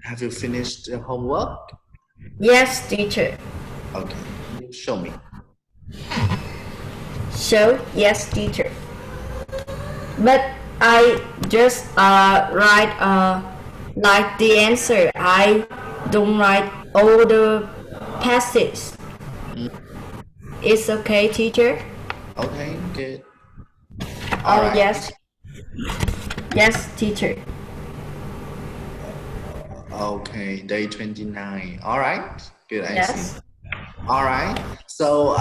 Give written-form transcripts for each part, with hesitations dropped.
Have you finished the homework? Yes, teacher. Okay, you show me. So, yes, teacher. But I just write like the answer. I don't write all the passages. Mm, It's okay, teacher? okay, good. All Oh, right. yes. Yes, teacher. Okay, day 29. All right, good, I see. Yes. All right. So,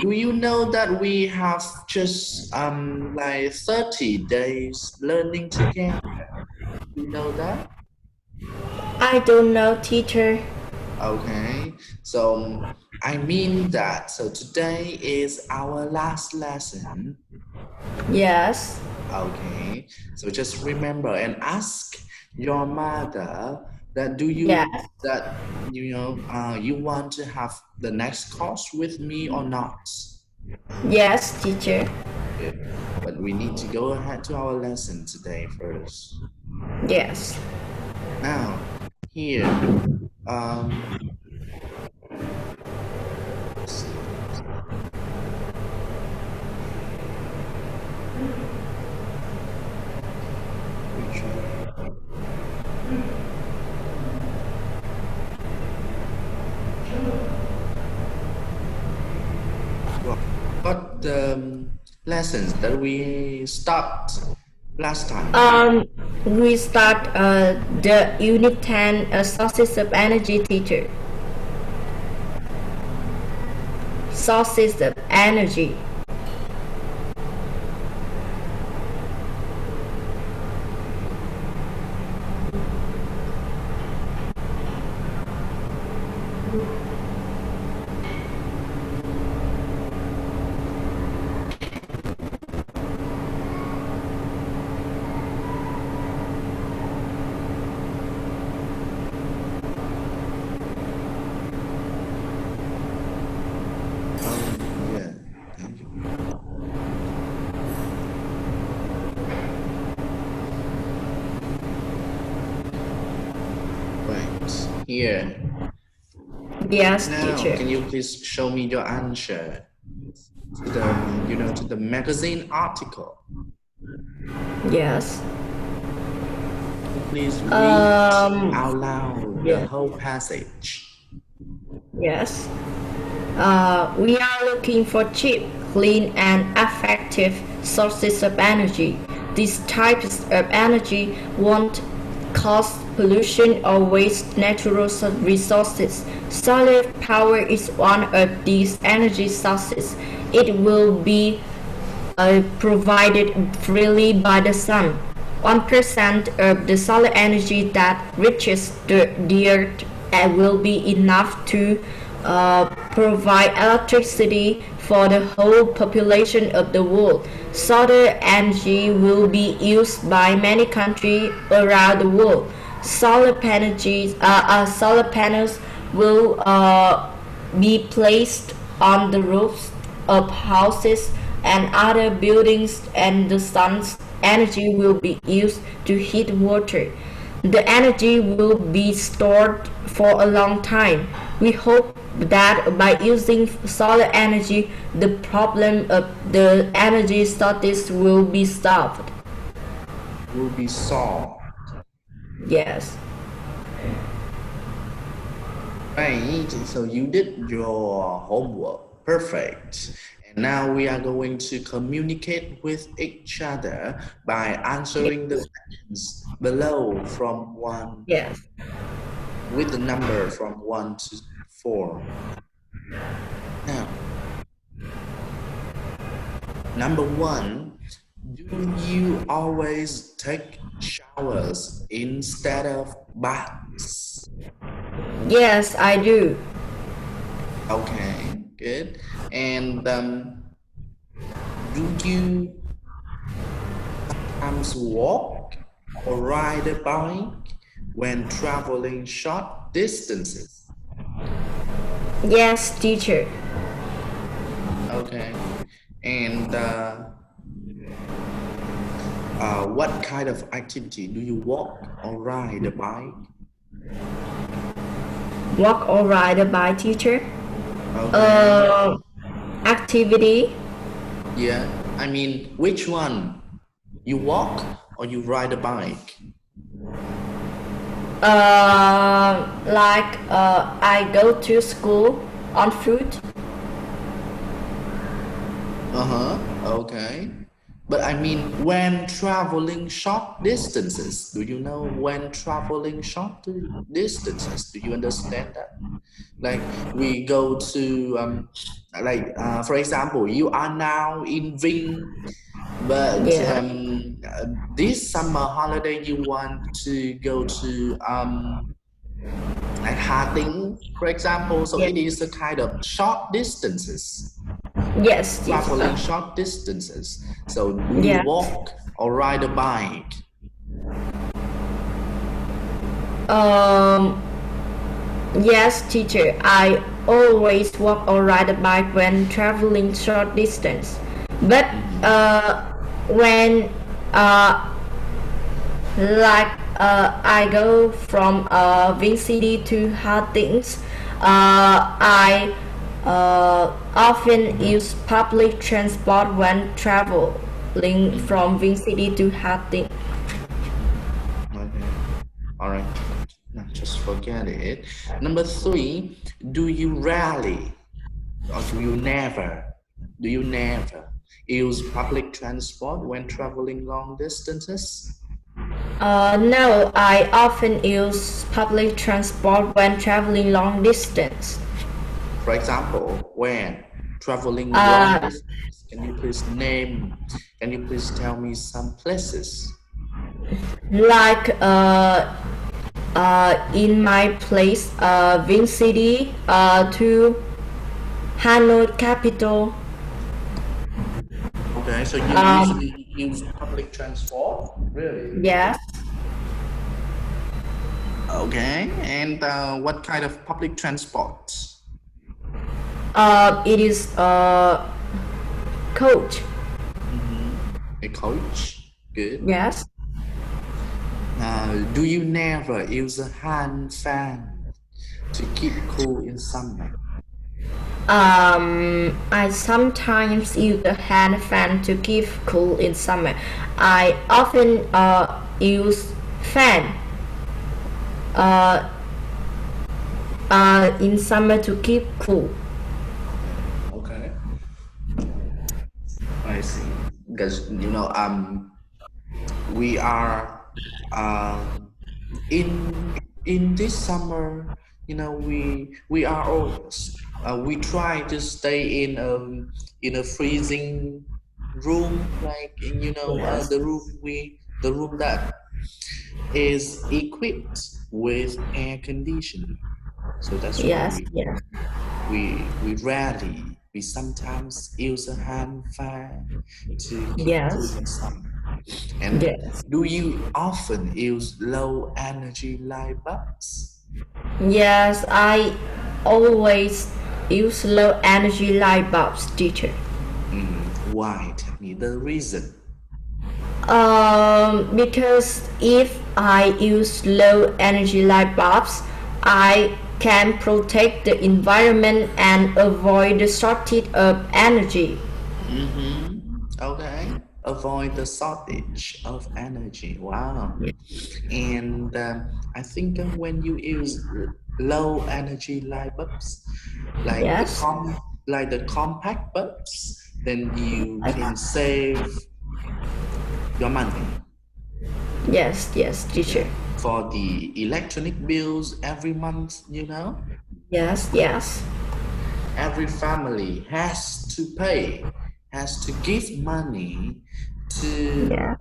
do you know that we have just like 30 days learning together? You know that? I don't know, teacher. Okay. So, I mean that. So today is our last lesson. Yes. Okay, so just remember and ask your mother that do you Yes. that you want to have the next course with me or not? Yes, teacher. Good. But we need to go ahead to our lesson today first. Yes. Now, here, um, let's see. Which one? What lessons that we stopped last time? Um, we start the unit 10 sources of energy, teacher. Sources of energy. Yeah, thank you. Right here. Yes, Now, teacher. can you please show me your answer to the magazine article? Yes. Please read Um, out loud the yeah. whole passage. Yes. We are looking for cheap, clean, and effective sources of energy. These types of energy won't cause pollution or waste natural resources. Solar power is one of these energy sources. It will be provided freely by the sun. 1% of the solar energy that reaches the earth will be enough to provide electricity for the whole population of the world. Solar energy will be used by many countries around the world. Solar panels will be placed on the roofs of houses and other buildings, and the sun's energy will be used to heat water. The energy will be stored for a long time. We hope that by using solar energy, the problem of the energy shortage will be solved. Will be solved. Yes. Right, so you did your homework. Perfect. And now we are going to communicate with each other by answering the Yes. questions below from 1 Yes. with the number from 1 to 4. Now, number 1, do you always take showers instead of baths? Yes, I do. Okay, good. And do you sometimes walk or ride a bike when traveling short distances? Yes, teacher. Okay. And what kind of activity do you walk or ride a bike? Walk or ride a bike, teacher? Okay. Uh, Activity. Yeah. I mean, which one? You walk or you ride a bike? I go to school on foot. Uh-huh. Okay. But I mean, when traveling short distances, do you know when traveling short distances? Do you understand that? Like we go to for example, you are now in Vinh, but Yeah, this summer holiday you want to go to like Hà Tĩnh, for example. So yeah, it is a kind of short distances, yes, traveling teacher. short distances. So do you Yeah. walk or ride a bike? Um, yes, teacher. I always walk or ride a bike when traveling short distance. But Mm-hmm. when uh, I go from Vinh City to Hà Tĩnh, I often use public transport when traveling Mm-hmm. from Vinh City to Hà Tĩnh. Okay. All right. No, just forget it. Number three, do you rarely or do you never use public transport when traveling long distances? No, I often use public transport when traveling long distance. For example, when traveling long Uh, distance, can you please tell me some places? like in my place, Vinh City to Hanoi capital. Okay, so you Um, usually use public transport? Really? yes, Okay, and what kind of public transport? it is coach. Mm-hmm. A coach? Good. Yes. Do you never use a hand fan to keep cool in summer? I sometimes use a hand fan to keep cool in summer. I often use fan uh, in summer to keep cool. Okay. I see. Because we are um, in this summer. We are always we try to stay in a freezing room, like Yes. the room that is equipped with air conditioning. So that's why Yes. Yes. we sometimes use a hand fan to keep cool Yes. in summer. And Yes. do you often use low energy light bulbs? Yes. I always use low energy light bulbs, teacher. Why? Tell me the reason. Because if I use low energy light bulbs, I can protect the environment and avoid the shortage of energy. Okay. Avoid the shortage of energy. Wow. And I think when you use low energy light bulbs, like Yes. the compact bulbs, then you can save your money. Yes. Yes, teacher. Yeah. For the electronic bills every month, Yes. Yes. every family has to give money Yeah.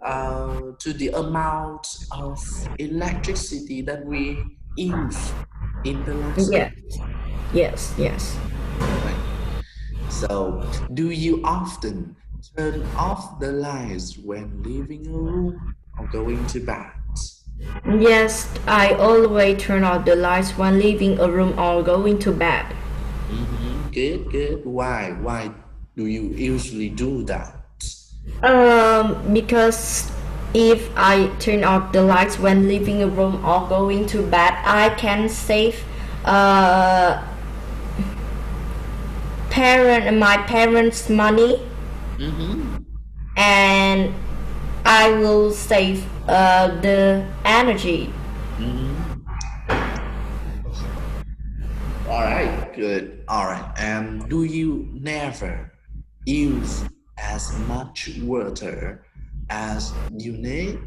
to the amount of electricity that we use in the last Yes. month. Yes. Yes. Right. So, do you often turn off the lights when leaving a room or going to bed? Yes, I always turn off the lights when leaving a room or going to bed. Good, good. Why? Why do you usually do that? Because If I turn off the lights when leaving a room or going to bed, I can save uh, my parents money, Mm-hmm. and I will save the energy. Mm-hmm. All right, good. All right. And do you never use as much water as you need?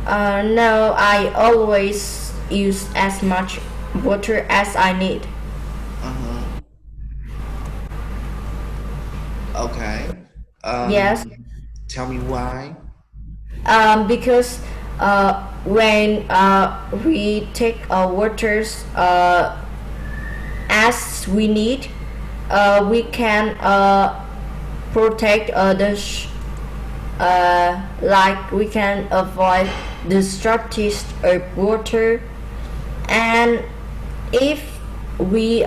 No, I always use as much water as I need. Uh-huh. Okay. Yes, Tell me why. because when we take waters as we need, we can protect like we can avoid the shortage of water, and if we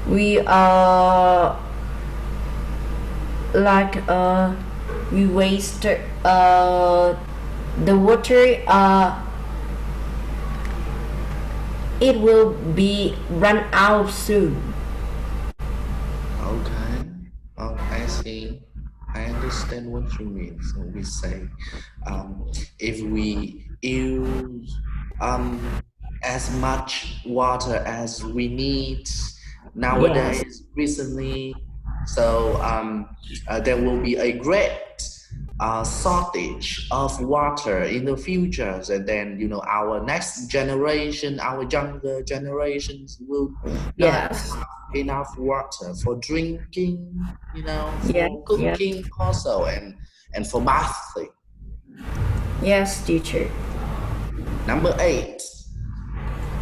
we uh like we waste the water, it will be run out soon. Okay. Oh, I see. I understand what you mean. So we say, um, if we use as much water as we need Yes, nowadays, recently, so there will be a great shortage of water in the futures, and then our next generation, our younger generations will not yes, enough water for drinking, yes, for yes, cooking also, and for bathing. yes, teacher. Number 8,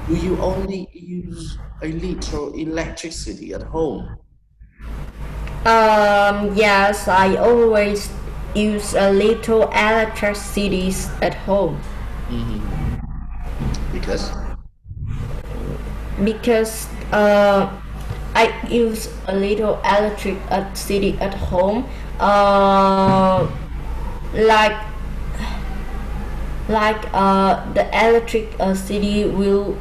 do you only use a little electricity at home? Yes, I always use a little electricity at home Hmm. Because. because I use a little electricity at home. Like the electricity will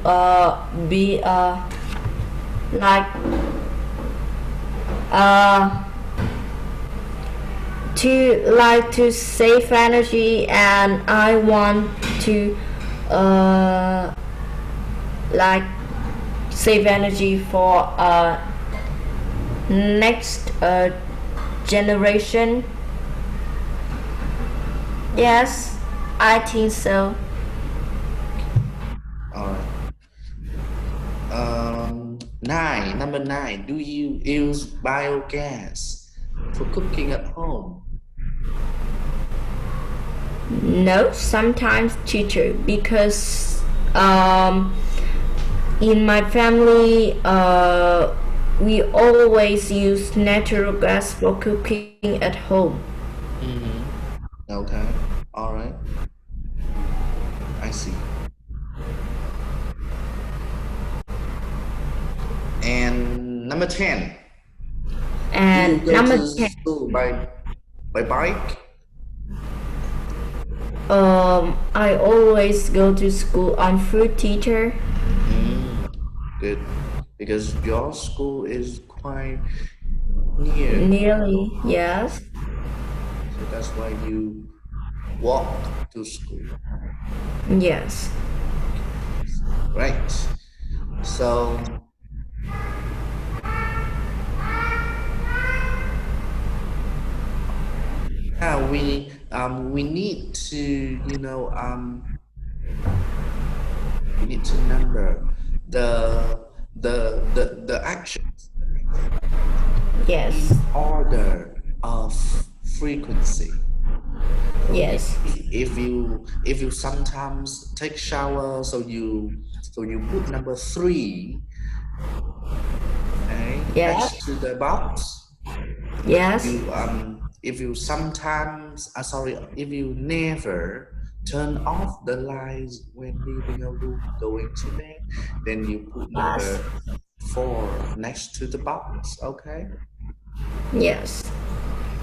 be like uh, to save energy, and I want to uh, like save energy for next generation. Yes, I think so. All right. Number 9, do you use biogas for cooking at home? No, sometimes teacher, because in my family we always use natural gas for cooking at home. Mm-hmm. Okay. All right. I see. And number 10, do you And go number to 10, school by bike? I always go to school on foot, teacher. Mm, good. Because your school is quite near. Nearly, yes. So that's why you walk to school. Yes. Right. So yeah, we need to, we need to number the actions Yes. in order of frequency. So Yes. if you sometimes take shower, so you put number 3, okay, next Yes. to the box. Yes. If you sometimes, sorry, if you never turn off the lights when leaving a room going to bed, then you put Yes. number 4 next to the box. Okay. Yes.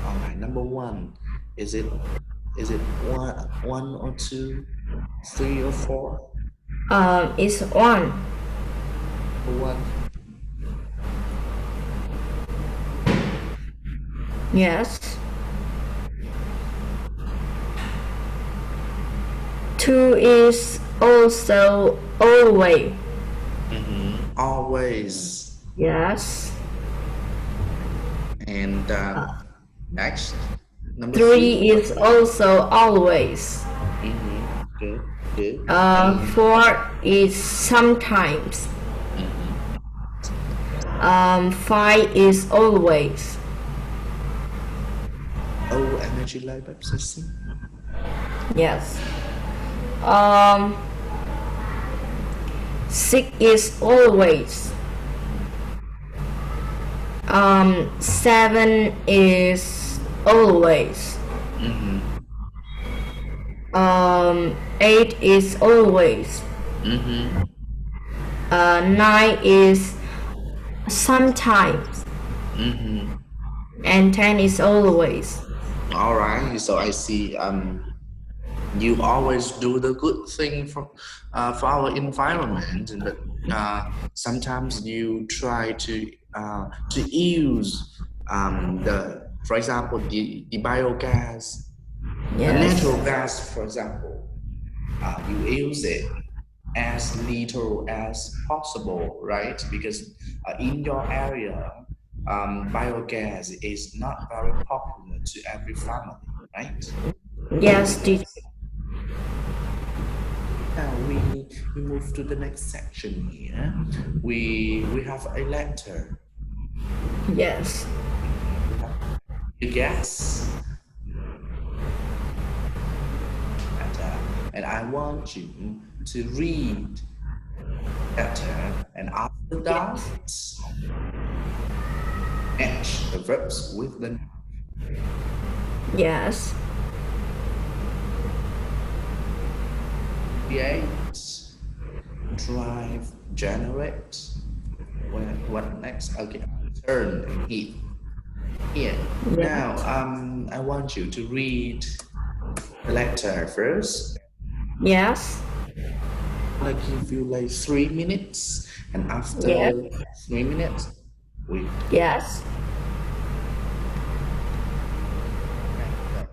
All right. Number 1. Is it one or two, three or four? It's one. One. Yes. Two is also always. Always. Yes. And next, number three. Three is also always. Good, good. And Four is sometimes. mhm. Five is always. Oh, energy labor processing. Yes. Um, Six is always. Seven is always. Mm-hmm. Eight is always. Mm-hmm. Nine is sometimes. Mm-hmm. And 10 is always. All right. So I see. You always do the good thing for our environment, but sometimes you try to use for example, the biogas, a Yes. natural gas, for example. You use it as little as possible, right? Because in your area, biogas is not very popular to every family, right? Yes, teacher. Now we move to the next section here. We have a letter. Yes. We have a gas letter, and I want you to read letter, and after that, Yes. match the verbs with the Yes. create, drive, generate. What next? Okay, turn and hit. Here. Now, Yes. I want you to read the letter first. Yes. I'm gonna give you like 3 minutes, and Yes. after 3 minutes, we Yes. okay, go.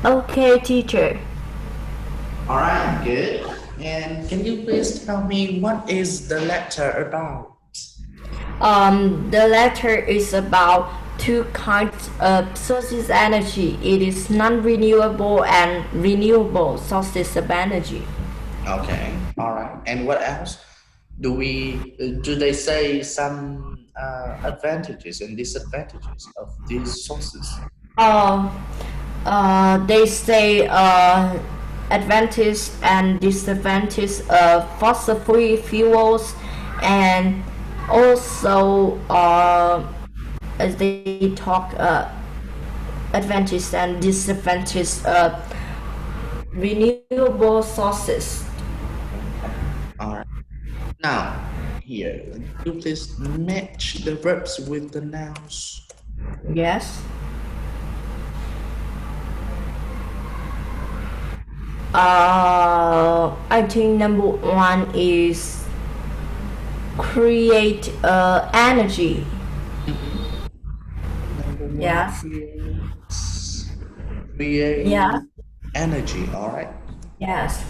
Okay, teacher. All right, good. And can you please tell me what is the letter about? The latter is about two kinds of sources energy. It is non-renewable and renewable sources of energy. Okay, all right. And what else? Do they say some advantages and disadvantages of these sources? Uh, they say advantage and disadvantage of fossil-free fuels, and also as they talk advantage and disadvantage of renewable sources. Okay, all right. Now, here, can you please match the verbs with the nouns? Yes. I think number one is create energy. Mm-hmm. Number one, Yes. create Yes. energy. All right. Yes.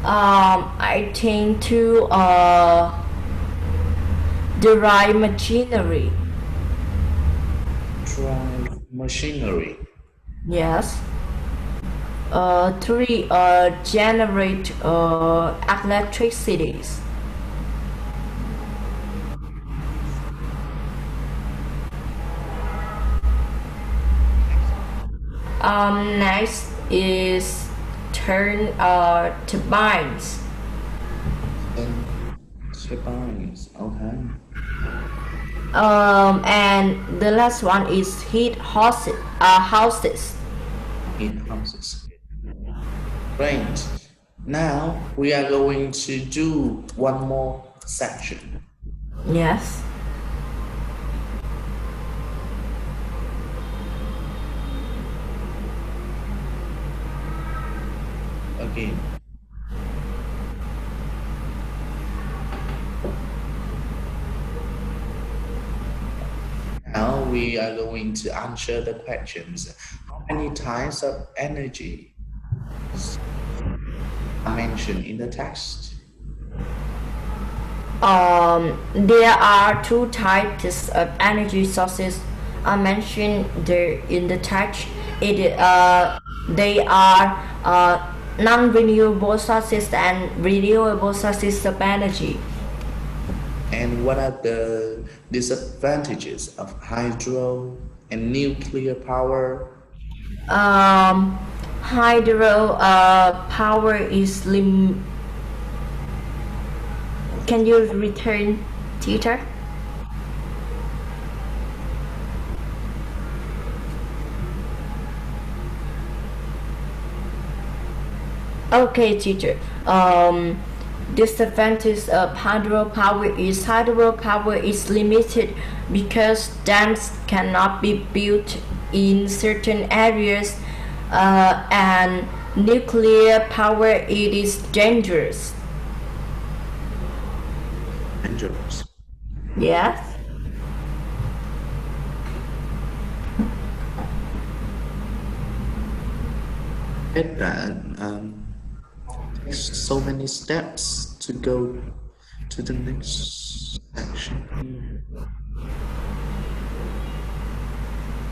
I think to derive machinery. Drive machinery. Yes. Three, generate electricity. Next, Next is turn turbines. turbines. Okay. And the last one is heat houses. Heat houses. Great. Now we are going to do one more section. Yes. Again. Now we are going to answer the questions. How many types of energy are mentioned in the text? There are two types of energy sources mentioned there in the text. They are non-renewable sources and renewable sources of energy. And what are the disadvantages of hydro and nuclear power? Um, Hydro power is Can you return, teacher? Okay, teacher. Disadvantage of hydropower is limited because dams cannot be built in certain areas, and nuclear power it is dangerous. Dangerous. Yes. It takes so many steps to go to the next section here.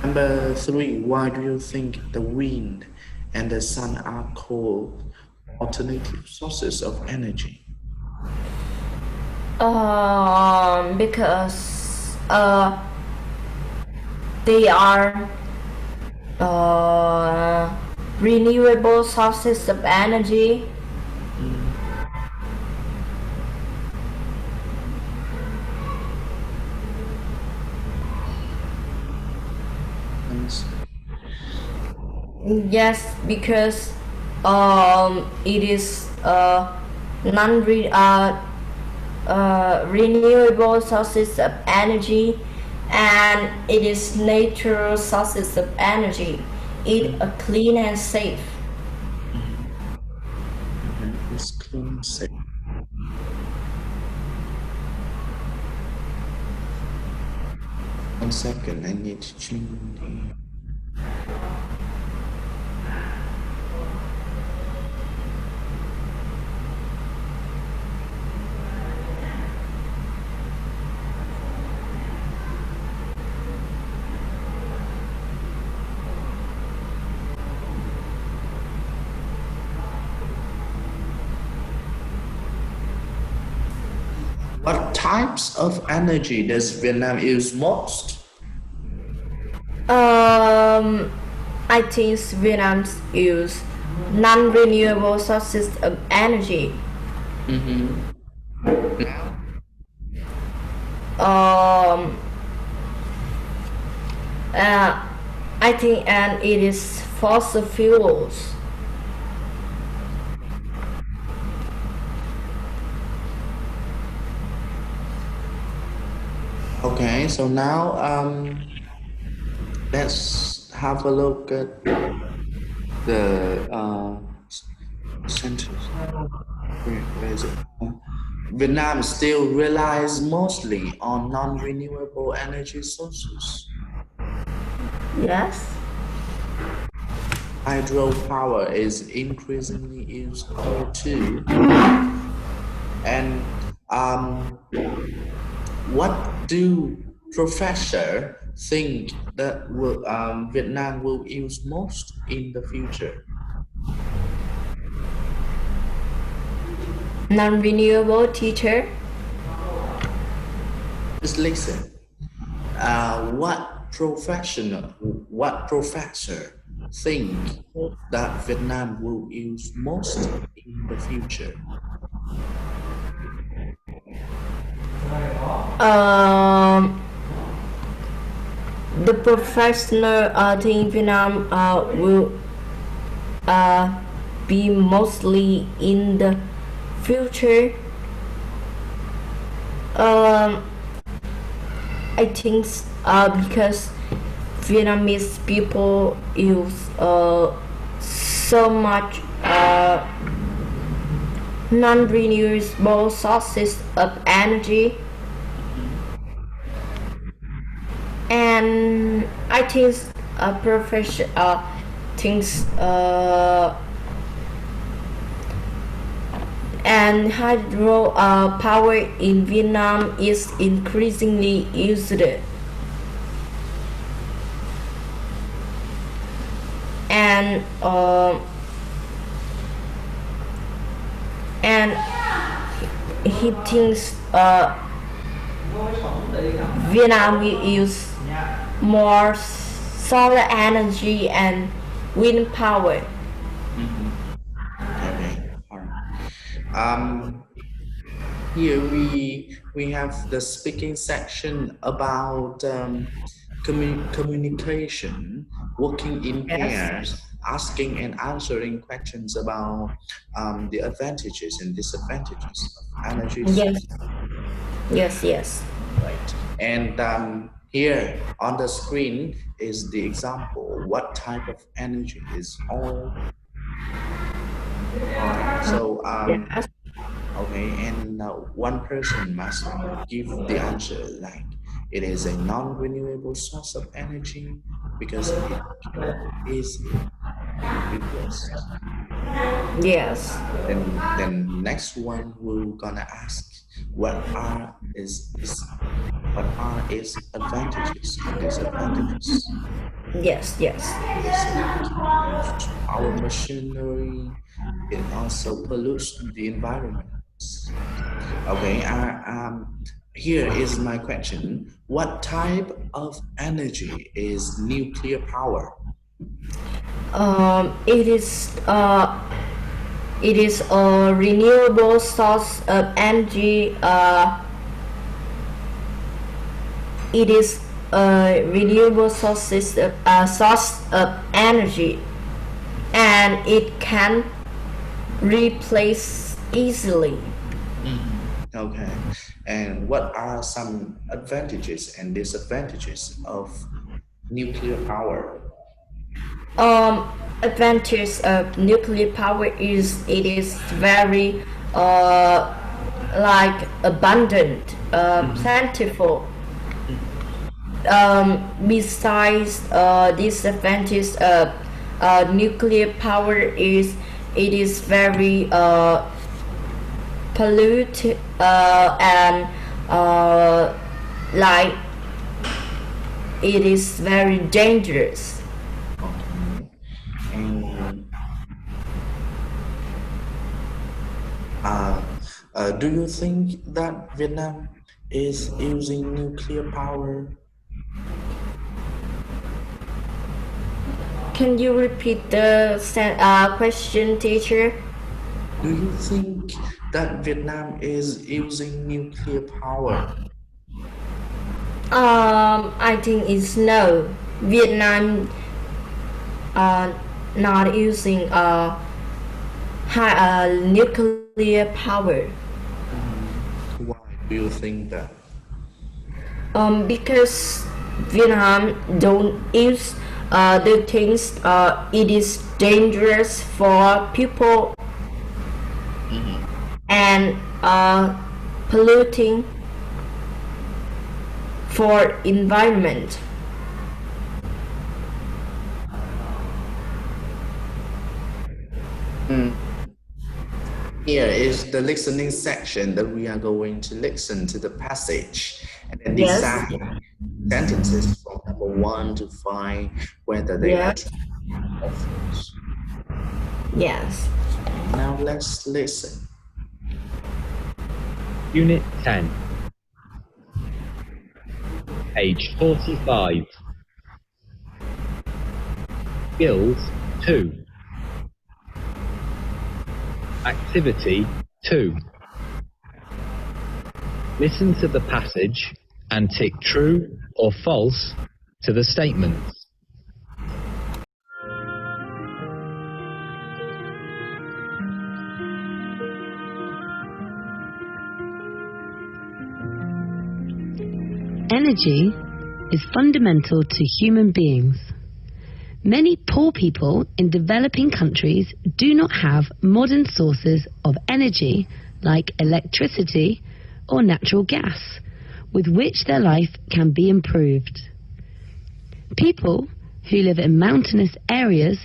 Number three, why do you think the wind and the sun are called alternative sources of energy? Because they are uh, renewable sources of energy. Mm, yes. Yes, because it is renewable sources of energy, and it is natural sources of energy. It Mm, are clean and safe. mhm. Okay, it's clean, safe. 1 second, I need to change the. What types of energy does Vietnam use most? Um, I think Vietnam's use non-renewable sources of energy. Mm-hmm. Now? Um, uh, I think, and it is fossil fuels. Okay, so now let's have a look at the sentence. Where is it? Vietnam still relies mostly on non-renewable energy sources. Yes. Hydropower is increasingly used here too. And what do professor think that Vietnam will use most in the future? Non-renewable teacher. Just listen. What professor think that Vietnam will use most in the future? Um, the professional thing Vietnam will be mostly in the future. Um, I think because Vietnamese people use so much non-renewable sources of energy, and I think profession things and hydro power in Vietnam is increasingly used. And and he thinks Vietnam will use more solar energy and wind power. Mm-hmm. Okay, all right. Um, Here we have the speaking section about communication, working in Yes. pairs, asking and answering questions about the advantages and disadvantages of energy Yes. source. Yes. Yes. Right. And here on the screen is the example. What type of energy is oil? All right. So Yes. okay, and one person must give the answer like it is a non-renewable source of energy because it cannot easily be replaced. Yes. Then next one we're gonna ask what are its advantages and disadvantages. Yes. Yes. Is it can use our machinery? It also pollutes the environment. Okay, here is my question. What type of energy is nuclear power? Um, it is uh, it is a renewable source of energy. It is a renewable source of energy, and it can replace easily. Mhm. Okay, and what are some advantages and disadvantages of nuclear power? Um, Advantage of nuclear power is it is very uh, like abundant, Mhm. plentiful. Mhm. Besides disadvantage of nuclear power is it is very pollute and like it is very dangerous. Okay, and uh, Do you think that Vietnam is using nuclear power? Can you repeat the question, teacher? Do you think that Vietnam is using nuclear power? I think it's no. Vietnam not using nuclear power. Why do you think that? Because Vietnam don't use the things. It is dangerous for people and polluting for environment. Here is the listening section that we are going to listen to the passage and then Yes. decide sentences from number 1 to 5 whether they are Yes. true or false. Yes. Now let's listen. Unit 10, page 45. Skills 2. Activity 2. Listen to the passage and tick true or false to the statements. Energy is fundamental to human beings. Many poor people in developing countries do not have modern sources of energy like electricity or natural gas, with which their life can be improved. People who live in mountainous areas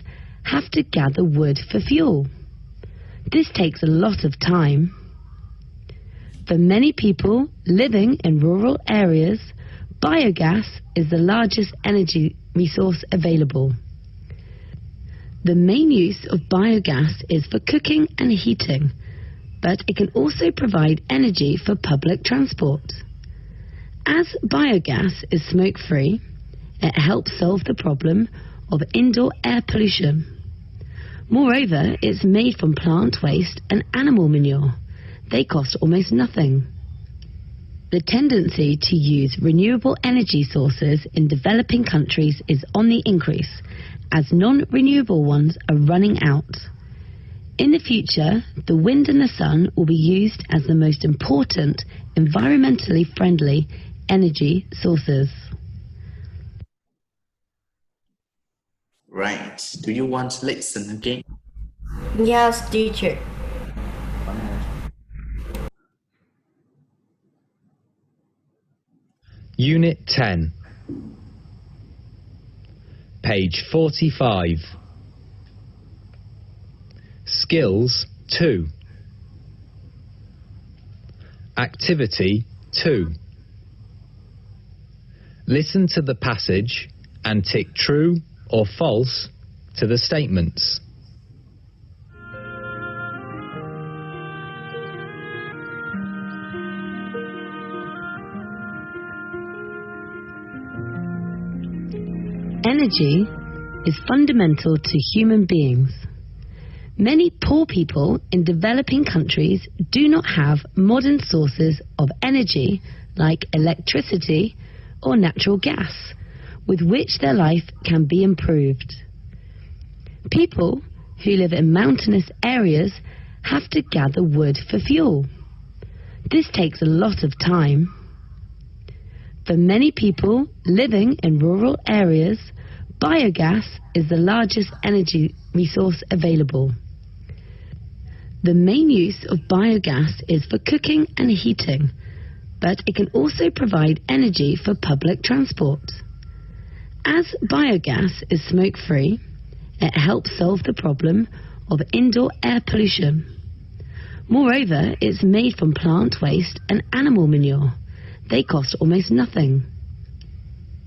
have to gather wood for fuel. This takes a lot of time. For many people living in rural areas, biogas is the largest energy resource available. The main use of biogas is for cooking and heating, but it can also provide energy for public transport. As biogas is smoke-free, it helps solve the problem of indoor air pollution. Moreover, it's made from plant waste and animal manure. They cost almost nothing. The tendency to use renewable energy sources in developing countries is on the increase, as non-renewable ones are running out. In the future, the wind and the sun will be used as the most important, environmentally friendly energy sources. Right. Do you want to listen again? Yes, teacher. One more. Unit 10, page 45. Skills 2. Activity 2. Listen to the passage and tick true or false to the statements. Energy is fundamental to human beings. Many poor people in developing countries do not have modern sources of energy like electricity or natural gas, with which their life can be improved. People who live in mountainous areas have to gather wood for fuel. This takes a lot of time. For many people living in rural areas, biogas is the largest energy resource available. The main use of biogas is for cooking and heating, but it can also provide energy for public transport. As biogas is smoke-free, it helps solve the problem of indoor air pollution. Moreover, it's made from plant waste and animal manure. They cost almost nothing.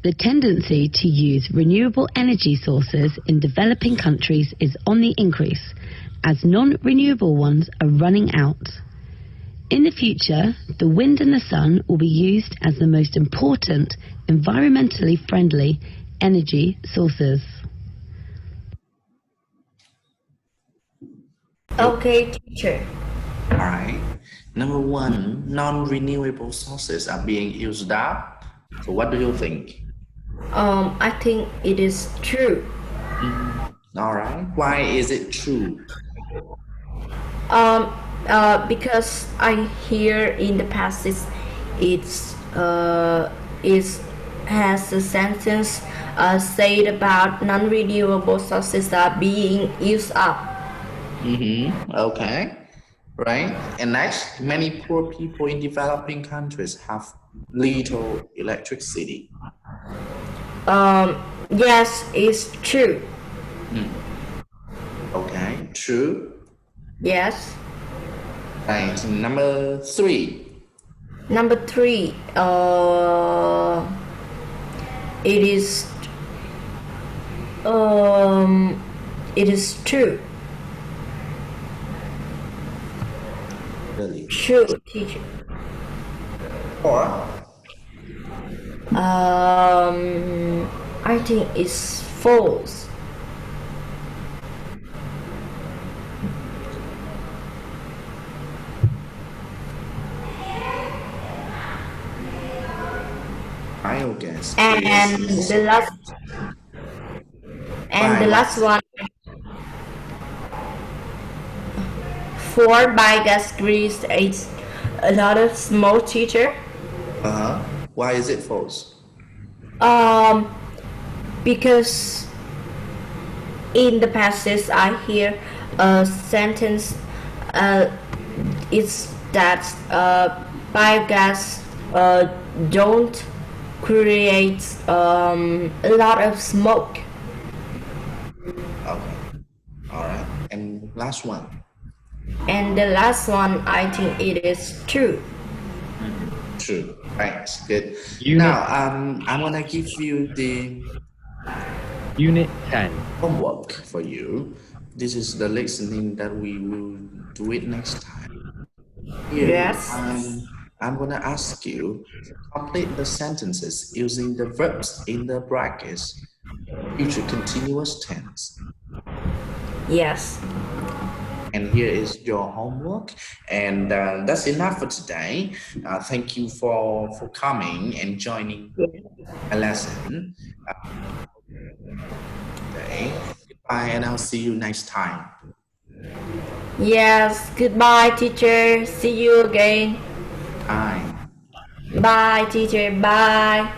The tendency to use renewable energy sources in developing countries is on the increase, as non-renewable ones are running out. In the future, the wind and the sun will be used as the most important environmentally friendly energy sources. Okay, teacher. All right. Number one, non-renewable sources are being used up. So what do you think? I think it is true. All right. Why is it true? Because I hear in the past it's has a sentence said about non-renewable sources are being used up. Okay. Right. And next, many poor people in developing countries have little electricity. Yes, it's true. Okay. True. Yes. Right. Number three. Number three, it is it is true. Really. True, teacher. Or I think it's false. biogas And is the last biogas. one, for biogas grease is another small, teacher. Why is it false? Because in the passage I hear a sentence, it's that biogas don't create a lot of smoke. Okay. All right. And last one. And the last one, I think it is true. True. Right. Good. Unit- Now, I'm gonna give you the Unit 10. homework for you. This is the listening that we will do it next time. Here, Yes. I'm gonna ask you to complete the sentences using the verbs in the brackets, future continuous tense. Yes. And here is your homework, and that's enough for today. Thank you for coming and joining a lesson today. Goodbye, and I'll see you next time. Yes. Goodbye, teacher. See you again. Bye. Bye, teacher. Bye.